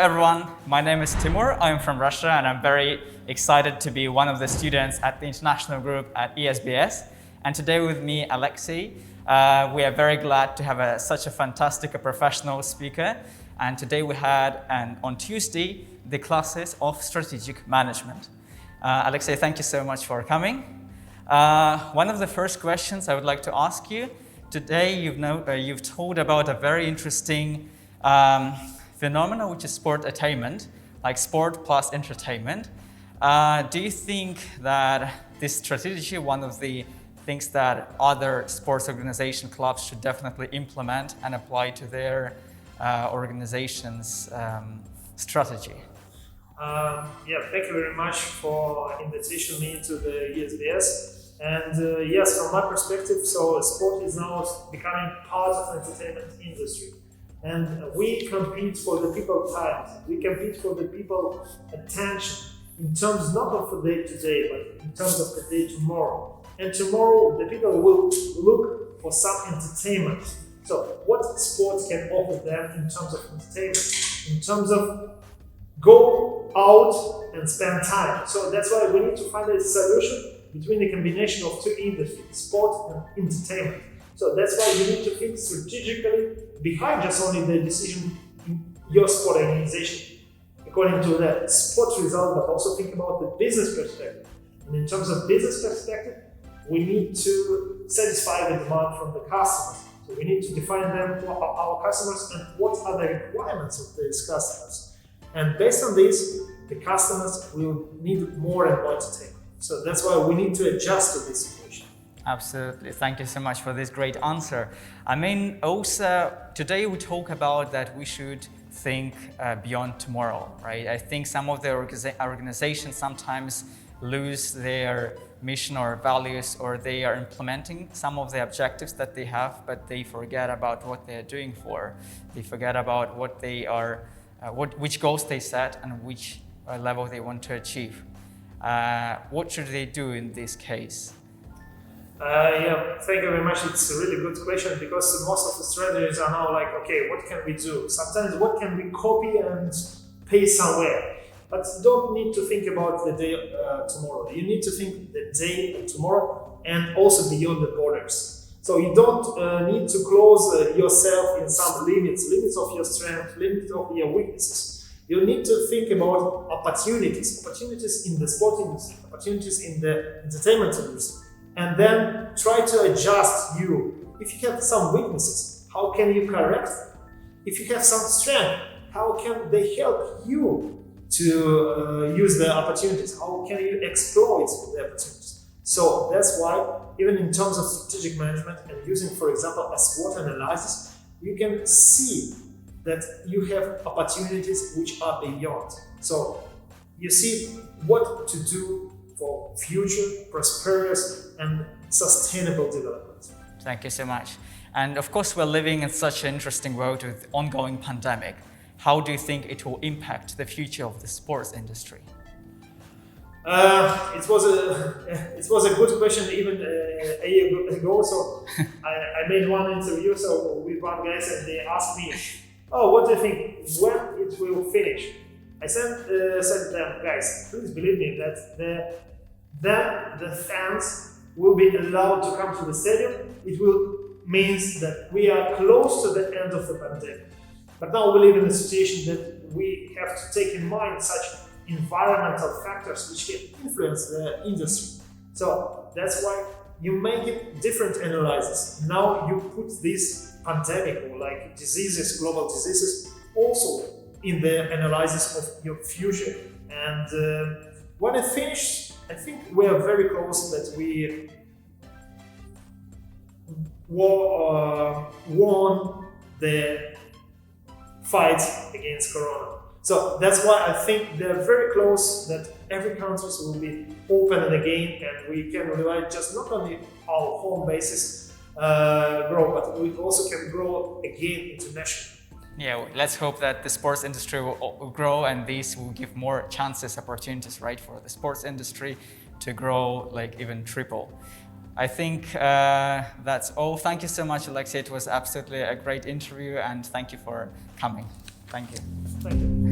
Everyone, my name is Timur. I'm from Russia and I'm very excited to be one of the students at the international group at ESBS. And today with me, Alexey. We are very glad to have such a fantastic professional speaker. And today we had, on Tuesday, the classes of strategic management. Alexey, thank you so much for coming. One of the first questions I would like to ask you, today you've told about a very interesting phenomena, which is sport attainment, like sport plus entertainment. Do you think that this strategy, one of the things that other sports organization clubs should definitely implement and apply to their organization's strategy? Thank you very much for inviting me to the ESBS. And yes, from my perspective, so sport is now becoming part of the entertainment industry. And we compete for the people time. We compete for the people attention in terms not of the day today, but in terms of the day tomorrow. And tomorrow, the people will look for some entertainment. So what sports can offer them in terms of entertainment? In terms of go out and spend time. So that's why we need to find a solution between the combination of two industries, sport and entertainment. So that's why you need to think strategically behind just only the decision in your sport organization, according to the sport result, but also think about the business perspective. And in terms of business perspective, we need to satisfy the demand from the customers. So we need to define them for our customers and what are the requirements of these customers. And based on this, the customers will need more and more entertainment. So that's why we need to adjust to this situation. Absolutely. Thank you so much for this great answer. I mean, also, today we talk about that we should think beyond tomorrow, right? I think some of the organizations sometimes lose their mission or values, or they are implementing some of the objectives that they have, but they forget about what they are doing for. They forget about what they are, which goals they set and which level they want to achieve. What should they do in this case? Thank you very much. It's a really good question because most of the strategies are now like, okay, what can we do? Sometimes what can we copy and paste somewhere? But you don't need to think about the day tomorrow. You need to think the day tomorrow and also beyond the borders. So you don't need to close yourself in some limits of your strength, limits of your weaknesses. You need to think about opportunities in the sport industry, opportunities in the entertainment industry. And then try to adjust you. If you have some weaknesses, how can you correct them? If you have some strength, how can they help you to use the opportunities? How can you exploit the opportunities? So that's why, even in terms of strategic management and using, for example, a SWOT analysis, you can see that you have opportunities which are beyond. So you see what to do for future, prosperous and sustainable development. Thank you so much. And of course, we're living in such an interesting world with ongoing pandemic. How do you think it will impact the future of the sports industry? It was a good question even a year ago. So I made one interview with one guy and they asked me, "Oh, what do you think? When it will finish?" I said to them, "Guys, please believe me that the fans will be allowed to come to the stadium. It will means that we are close to the end of the pandemic. But now we live in a situation that we have to take in mind such environmental factors which can influence the industry. So that's why you make it different analysis. Now you put this pandemic or like diseases, global diseases, also in the analysis of your future. And when it finished, I think we are very close that we won the fight against Corona. So that's why I think they're very close that every country will be open again and we can rely just not only our home basis grow, but we also can grow again internationally. Yeah, let's hope that the sports industry will grow and these will give more chances, opportunities, right, for the sports industry to grow like even triple. I think that's all. Thank you so much, Alexey. It was absolutely a great interview and thank you for coming. Thank you. Thank you.